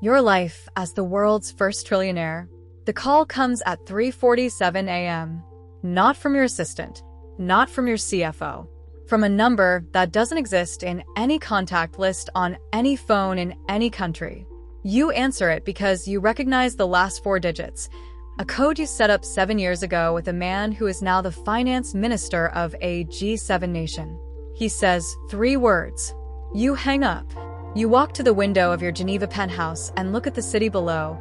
Your life as the world's first trillionaire. The call comes at 3:47 a.m. Not from your assistant, not from your CFO, from a number that doesn't exist in any contact list on any phone in any country. You answer it because you recognize the last four digits, a code you set up 7 years ago with a man who is now the finance minister of a G7 nation. He says 3 words. You hang up. You walk to the window of your Geneva penthouse and look at the city below,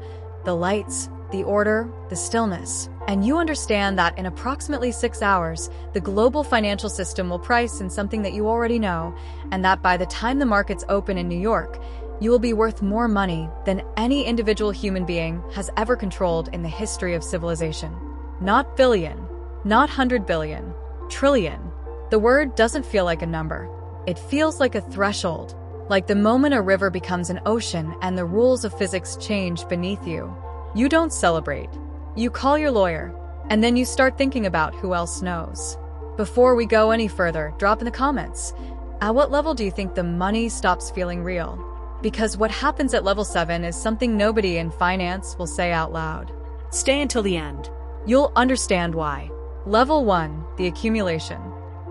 the lights, the order, the stillness, and you understand that in approximately 6 hours, the global financial system will price in something that you already know, and that by the time the markets open in New York, you will be worth more money than any individual human being has ever controlled in the history of civilization. Not billion, not 100 billion, trillion. The word doesn't feel like a number. It feels like a threshold, like the moment a river becomes an ocean and the rules of physics change beneath you. You don't celebrate. You call your lawyer, and then you start thinking about who else knows. Before we go any further, drop in the comments. At what level do you think the money stops feeling real? Because what happens at level 7 is something nobody in finance will say out loud. Stay until the end. You'll understand why. Level 1, the accumulation.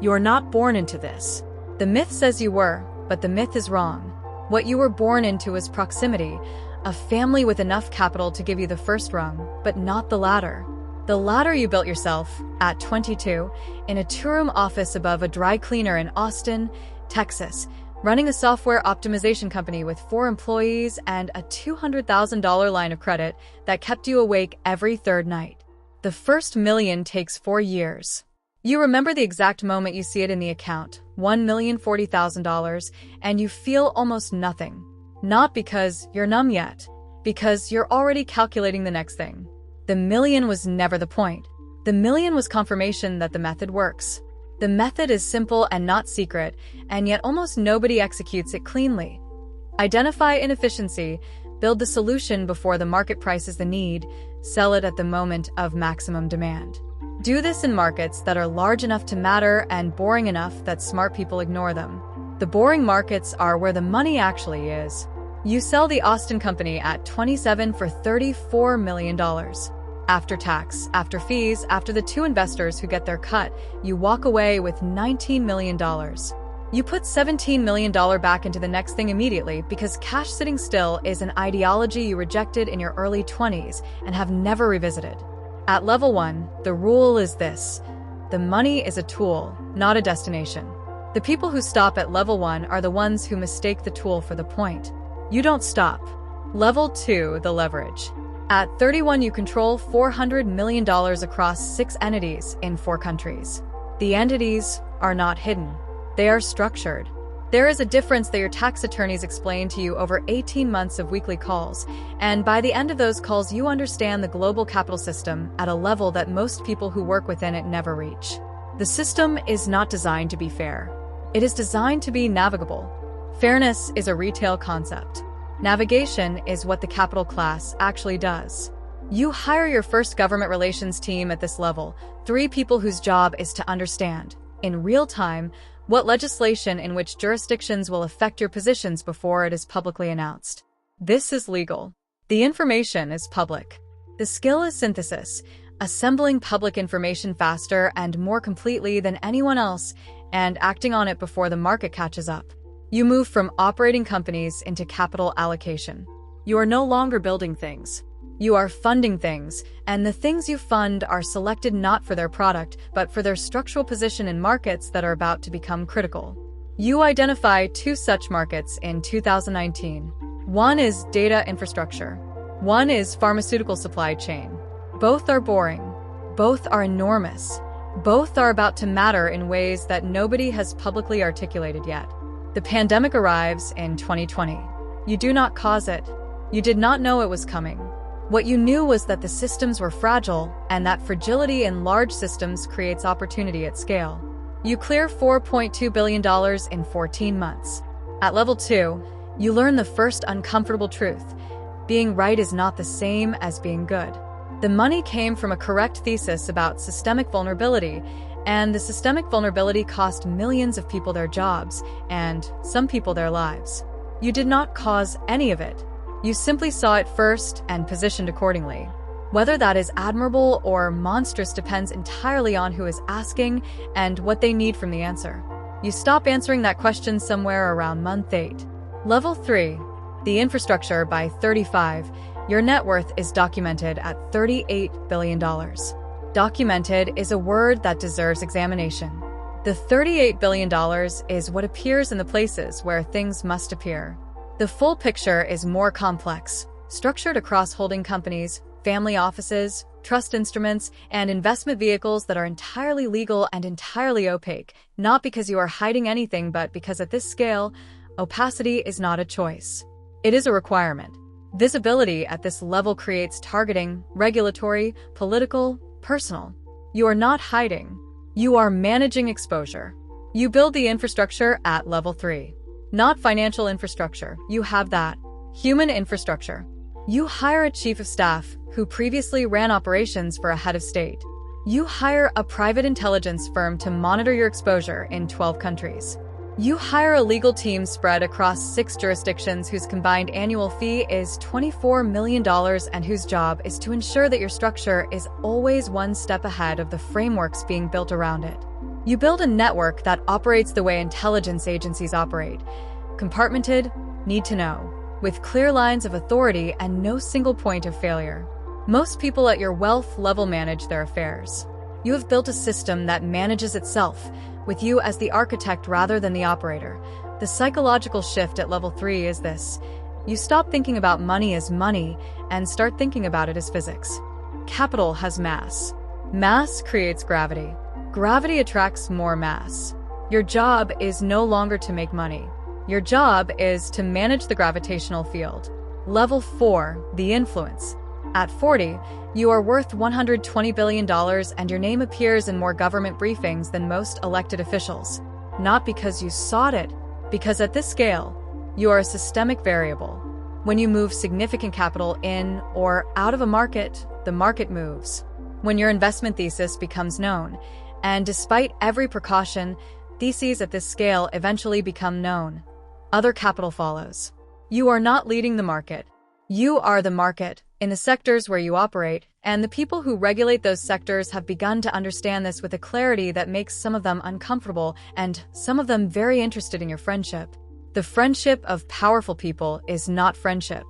You're not born into this. The myth says you were, but the myth is wrong. What you were born into is proximity, a family with enough capital to give you the first rung, but not the ladder. The ladder you built yourself, at 22, in a two-room office above a dry cleaner in Austin, Texas, running a software optimization company with 4 employees and a $200,000 line of credit that kept you awake every third night. The first million takes 4 years. You remember the exact moment you see it in the account, $1,040,000, and you feel almost nothing. Not because you're numb yet, because you're already calculating the next thing. The million was never the point. The million was confirmation that the method works. The method is simple and not secret, and yet almost nobody executes it cleanly. Identify inefficiency, build the solution before the market prices the need, sell it at the moment of maximum demand. Do this in markets that are large enough to matter and boring enough that smart people ignore them. The boring markets are where the money actually is. You sell the Austin company at 27 for $34 million. After tax, after fees, after the 2 investors who get their cut, you walk away with $19 million. You put $17 million back into the next thing immediately because cash sitting still is an ideology you rejected in your early 20s and have never revisited. At level 1, the rule is this. The money is a tool, not a destination. The people who stop at level 1 are the ones who mistake the tool for the point. You don't stop. Level 2, the leverage. At 31, you control $400 million across 6 entities in 4 countries. The entities are not hidden. They are structured. There is a difference that your tax attorneys explain to you over 18 months of weekly calls, and by the end of those calls you understand the global capital system at a level that most people who work within it never reach. The system is not designed to be fair. It is designed to be navigable. Fairness is a retail concept. Navigation is what the capital class actually does. You hire your first government relations team at this level, 3 people whose job is to understand, in real time, what legislation in which jurisdictions will affect your positions before it is publicly announced. This is legal. The information is public. The skill is synthesis, assembling public information faster and more completely than anyone else and acting on it before the market catches up. You move from operating companies into capital allocation. You are no longer building things. You are funding things, and the things you fund are selected not for their product, but for their structural position in markets that are about to become critical. You identify 2 such markets in 2019. One is data infrastructure. One is pharmaceutical supply chain. Both are boring. Both are enormous. Both are about to matter in ways that nobody has publicly articulated yet. The pandemic arrives in 2020. You do not cause it. You did not know it was coming. What you knew was that the systems were fragile, and that fragility in large systems creates opportunity at scale. You clear $4.2 billion in 14 months. At level 2, you learn the first uncomfortable truth. Being right is not the same as being good. The money came from a correct thesis about systemic vulnerability, and the systemic vulnerability cost millions of people their jobs, and some people their lives. You did not cause any of it. You simply saw it first and positioned accordingly. Whether that is admirable or monstrous depends entirely on who is asking and what they need from the answer. You stop answering that question somewhere around month 8. Level 3. The infrastructure by 35. Your net worth is documented at $38 billion. Documented is a word that deserves examination. The $38 billion is what appears in the places where things must appear. The full picture is more complex, structured across holding companies, family offices, trust instruments, and investment vehicles that are entirely legal and entirely opaque, not because you are hiding anything, but because at this scale, opacity is not a choice. It is a requirement. Visibility at this level creates targeting, regulatory, political, personal. You are not hiding. You are managing exposure. You build the infrastructure at level 3. Not financial infrastructure, you have that. Human infrastructure. You hire a chief of staff who previously ran operations for a head of state. You hire a private intelligence firm to monitor your exposure in 12 countries. You hire a legal team spread across 6 jurisdictions whose combined annual fee is $24 million and whose job is to ensure that your structure is always one step ahead of the frameworks being built around it. You build a network that operates the way intelligence agencies operate. Compartmented, need to know, with clear lines of authority and no single point of failure. Most people at your wealth level manage their affairs. You have built a system that manages itself, with you as the architect rather than the operator. The psychological shift at level 3 is this. You stop thinking about money as money and start thinking about it as physics. Capital has mass. Mass creates gravity. Gravity attracts more mass. Your job is no longer to make money. Your job is to manage the gravitational field. Level 4, the influence. At 40, you are worth $120 billion and your name appears in more government briefings than most elected officials. Not because you sought it, because at this scale, you are a systemic variable. When you move significant capital in or out of a market, the market moves. When your investment thesis becomes known, and despite every precaution, theses at this scale eventually become known. Other capital follows. You are not leading the market. You are the market in the sectors where you operate, and the people who regulate those sectors have begun to understand this with a clarity that makes some of them uncomfortable and some of them very interested in your friendship. The friendship of powerful people is not friendship.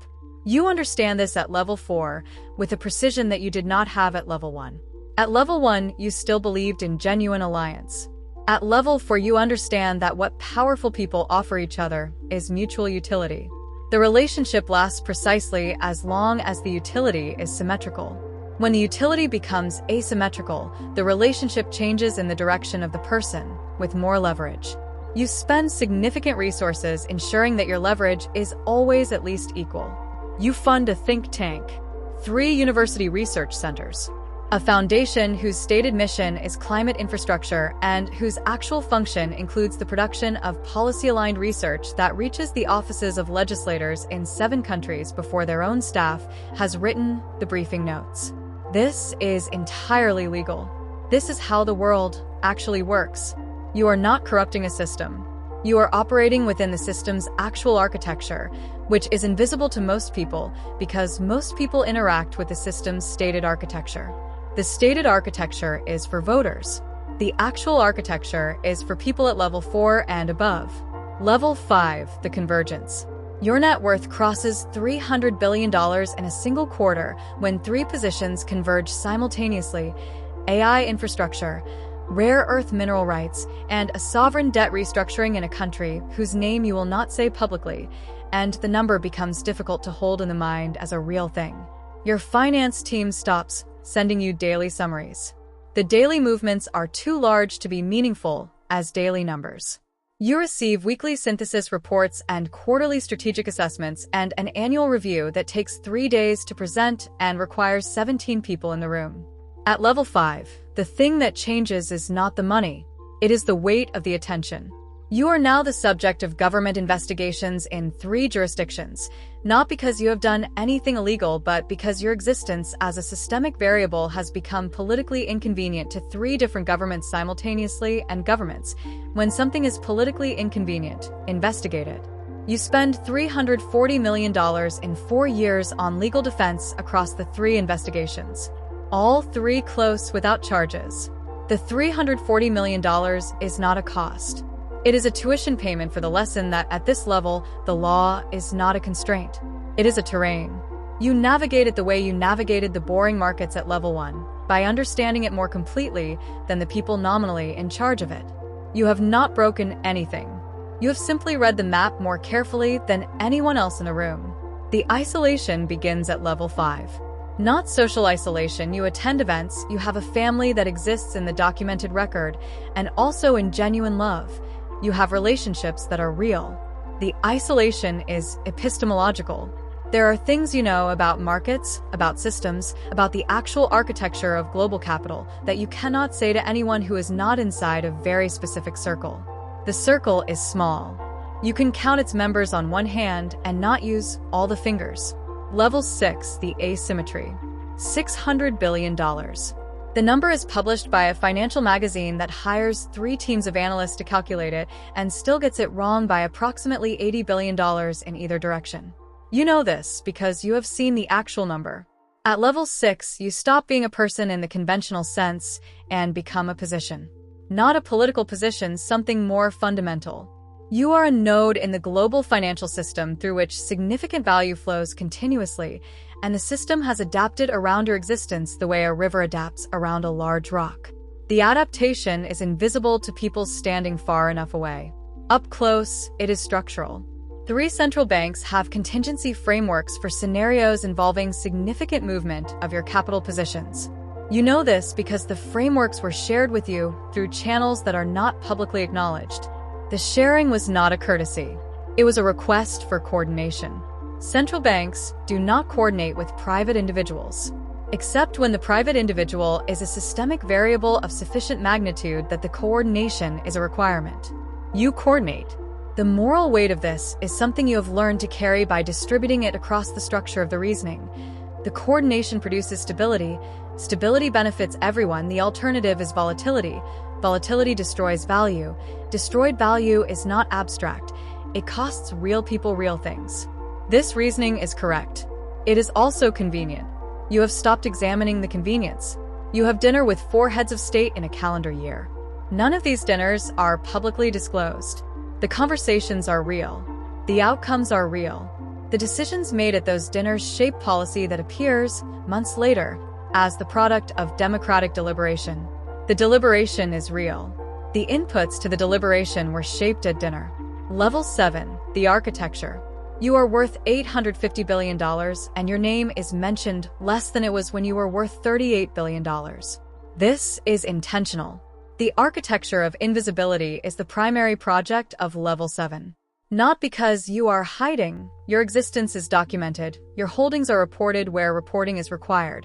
You understand this at level 4 with a precision that you did not have at level 1. At level 1, you still believed in genuine alliance. At level 4, you understand that what powerful people offer each other is mutual utility. The relationship lasts precisely as long as the utility is symmetrical. When the utility becomes asymmetrical, the relationship changes in the direction of the person with more leverage. You spend significant resources ensuring that your leverage is always at least equal. You fund a think tank, 3 university research centers, a foundation whose stated mission is climate infrastructure and whose actual function includes the production of policy-aligned research that reaches the offices of legislators in 7 countries before their own staff has written the briefing notes. This is entirely legal. This is how the world actually works. You are not corrupting a system. You are operating within the system's actual architecture, which is invisible to most people because most people interact with the system's stated architecture. The stated architecture is for voters. The actual architecture is for people at level 4 and above. Level 5, the convergence. Your net worth crosses $300 billion in a single quarter when 3 positions converge simultaneously: AI infrastructure, rare earth mineral rights, and a sovereign debt restructuring in a country whose name you will not say publicly, and the number becomes difficult to hold in the mind as a real thing. Your finance team stops sending you daily summaries. The daily movements are too large to be meaningful as daily numbers. You receive weekly synthesis reports and quarterly strategic assessments and an annual review that takes 3 days to present and requires 17 people in the room. At level 5, the thing that changes is not the money. It is the weight of the attention. You are now the subject of government investigations in 3 jurisdictions, not because you have done anything illegal, but because your existence as a systemic variable has become politically inconvenient to 3 different governments simultaneously and governments. When something is politically inconvenient, investigate it. You spend $340 million in 4 years on legal defense across the 3 investigations. All 3 close without charges. The $340 million is not a cost. It is a tuition payment for the lesson that at this level, the law is not a constraint. It is a terrain. You navigate it the way you navigated the boring markets at level 1, by understanding it more completely than the people nominally in charge of it. You have not broken anything. You have simply read the map more carefully than anyone else in the room. The isolation begins at level 5. Not social isolation, you attend events, you have a family that exists in the documented record, and also in genuine love. You have relationships that are real. The isolation is epistemological. There are things you know about markets, about systems, about the actual architecture of global capital that you cannot say to anyone who is not inside a very specific circle. The circle is small. You can count its members on one hand and not use all the fingers. Level 6, the asymmetry. $600 billion. The number is published by a financial magazine that hires 3 teams of analysts to calculate it and still gets it wrong by approximately $80 billion in either direction. You know this because you have seen the actual number. At level 6, you stop being a person in the conventional sense and become a position. Not a political position, something more fundamental. You are a node in the global financial system through which significant value flows continuously, and the system has adapted around your existence the way a river adapts around a large rock. The adaptation is invisible to people standing far enough away. Up close, it is structural. 3 central banks have contingency frameworks for scenarios involving significant movement of your capital positions. You know this because the frameworks were shared with you through channels that are not publicly acknowledged. The sharing was not a courtesy. It was a request for coordination. Central banks do not coordinate with private individuals, except when the private individual is a systemic variable of sufficient magnitude that the coordination is a requirement. You coordinate. The moral weight of this is something you have learned to carry by distributing it across the structure of the reasoning. The coordination produces stability. Stability benefits everyone. The alternative is volatility. Volatility destroys value. Destroyed value is not abstract. It costs real people real things. This reasoning is correct. It is also convenient. You have stopped examining the convenience. You have dinner with 4 heads of state in a calendar year. None of these dinners are publicly disclosed. The conversations are real. The outcomes are real. The decisions made at those dinners shape policy that appears, months later, as the product of democratic deliberation. The deliberation is real. The inputs to the deliberation were shaped at dinner. Level 7, the architecture. You are worth $850 billion, and your name is mentioned less than it was when you were worth $38 billion. This is intentional. The architecture of invisibility is the primary project of Level 7. Not because you are hiding. Your existence is documented. Your holdings are reported where reporting is required.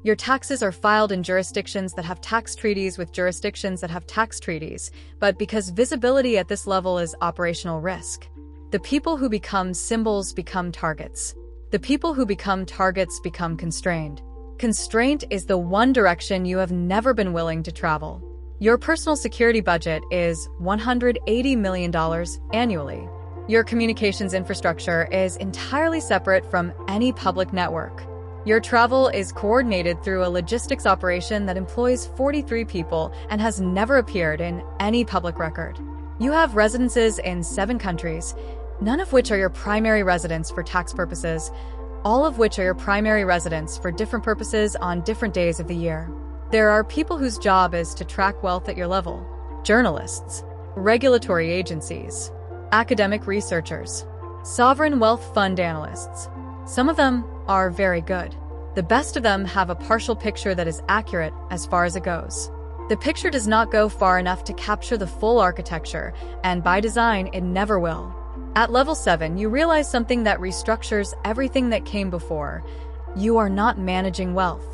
Your taxes are filed in jurisdictions that have tax treaties with jurisdictions that have tax treaties, but because visibility at this level is operational risk. The people who become symbols become targets. The people who become targets become constrained. Constraint is the one direction you have never been willing to travel. Your personal security budget is $180 million annually. Your communications infrastructure is entirely separate from any public network. Your travel is coordinated through a logistics operation that employs 43 people and has never appeared in any public record. You have residences in 7 countries, none of which are your primary residence for tax purposes, all of which are your primary residence for different purposes on different days of the year. There are people whose job is to track wealth at your level: journalists, regulatory agencies, academic researchers, sovereign wealth fund analysts. Some of them are very good. The best of them have a partial picture that is accurate as far as it goes. The picture does not go far enough to capture the full architecture, and by design, it never will. At level 7, you realize something that restructures everything that came before. You are not managing wealth.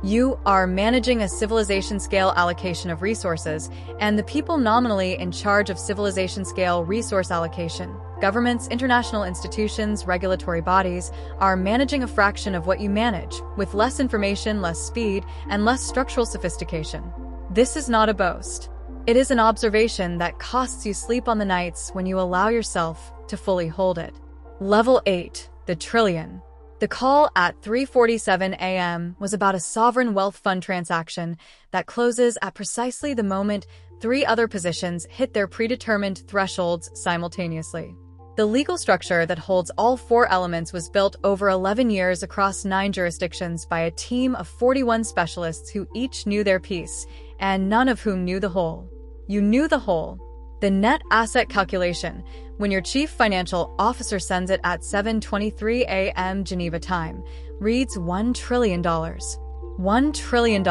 You are managing a civilization-scale allocation of resources, and the people nominally in charge of civilization-scale resource allocation, governments, international institutions, regulatory bodies, are managing a fraction of what you manage, with less information, less speed, and less structural sophistication. This is not a boast. It is an observation that costs you sleep on the nights when you allow yourself to fully hold it. Level 8, the trillion. The call at 3:47 a.m. was about a sovereign wealth fund transaction that closes at precisely the moment 3 other positions hit their predetermined thresholds simultaneously. The legal structure that holds all 4 elements was built over 11 years across 9 jurisdictions by a team of 41 specialists who each knew their piece, and none of whom knew the whole. You knew the whole. The net asset calculation, when your chief financial officer sends it at 7:23 a.m. Geneva time, reads $1 trillion. $1 trillion.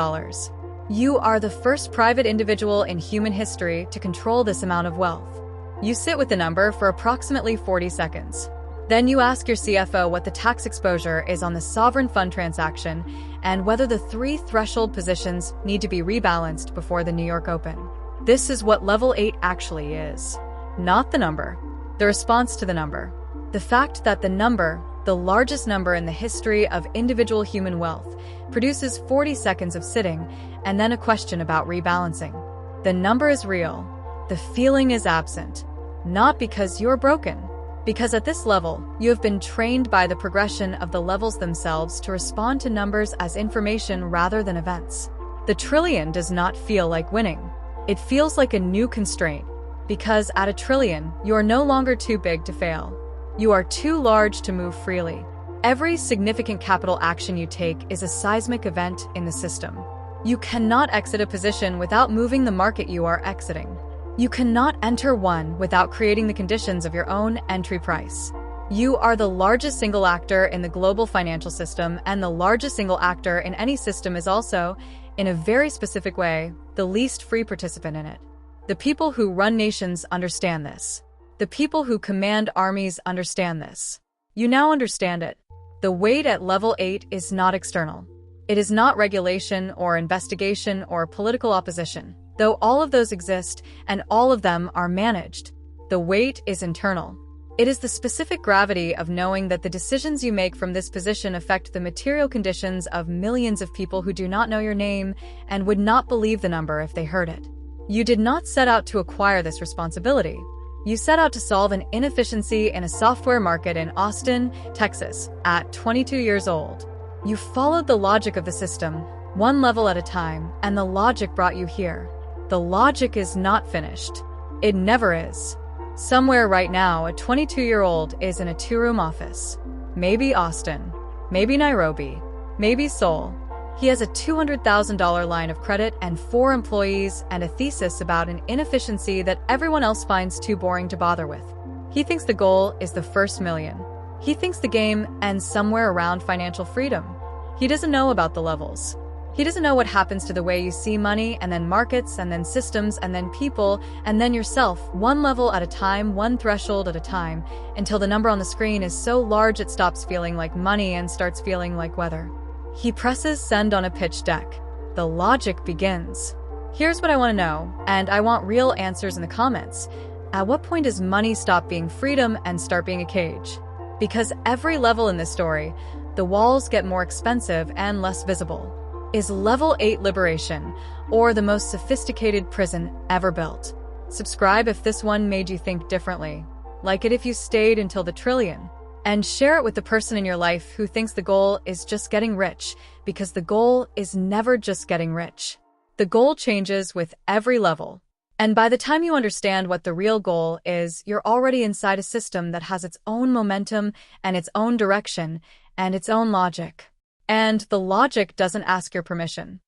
You are the first private individual in human history to control this amount of wealth. You sit with the number for approximately 40 seconds. Then you ask your CFO what the tax exposure is on the sovereign fund transaction and whether the 3 threshold positions need to be rebalanced before the New York Open. This is what level 8 actually is. Not the number. The response to the number. The fact that the number, the largest number in the history of individual human wealth, produces 40 seconds of sitting and then a question about rebalancing. The number is real. The feeling is absent. Not because you're broken. Because at this level, you have been trained by the progression of the levels themselves to respond to numbers as information rather than events. The trillion does not feel like winning. It feels like a new constraint. Because at a trillion, you are no longer too big to fail. You are too large to move freely. Every significant capital action you take is a seismic event in the system. You cannot exit a position without moving the market you are exiting. You cannot enter one without creating the conditions of your own entry price. You are the largest single actor in the global financial system, and the largest single actor in any system is also, in a very specific way, the least free participant in it. The people who run nations understand this. The people who command armies understand this. You now understand it. The weight at level 8 is not external. It is not regulation or investigation or political opposition, though all of those exist and all of them are managed. The weight is internal. It is the specific gravity of knowing that the decisions you make from this position affect the material conditions of millions of people who do not know your name and would not believe the number if they heard it. You did not set out to acquire this responsibility. You set out to solve an inefficiency in a software market in Austin, Texas, at 22 years old. You followed the logic of the system, one level at a time, and the logic brought you here. The logic is not finished. It never is. Somewhere right now, a 22-year-old is in a 2-room office. Maybe Austin. Maybe Nairobi. Maybe Seoul. He has a $200,000 line of credit and 4 employees and a thesis about an inefficiency that everyone else finds too boring to bother with. He thinks the goal is the first million. He thinks the game ends somewhere around financial freedom. He doesn't know about the levels. He doesn't know what happens to the way you see money, and then markets, and then systems, and then people, and then yourself, one level at a time, one threshold at a time, until the number on the screen is so large it stops feeling like money and starts feeling like weather. He presses send on a pitch deck. The logic begins. Here's what I want to know, and I want real answers in the comments. At what point does money stop being freedom and start being a cage? Because every level in this story, the walls get more expensive and less visible. Is level 8 liberation, or the most sophisticated prison ever built? Subscribe if this one made you think differently. Like it if you stayed until the trillion. And share it with the person in your life who thinks the goal is just getting rich, because the goal is never just getting rich. The goal changes with every level. And by the time you understand what the real goal is, you're already inside a system that has its own momentum and its own direction and its own logic. And the logic doesn't ask your permission.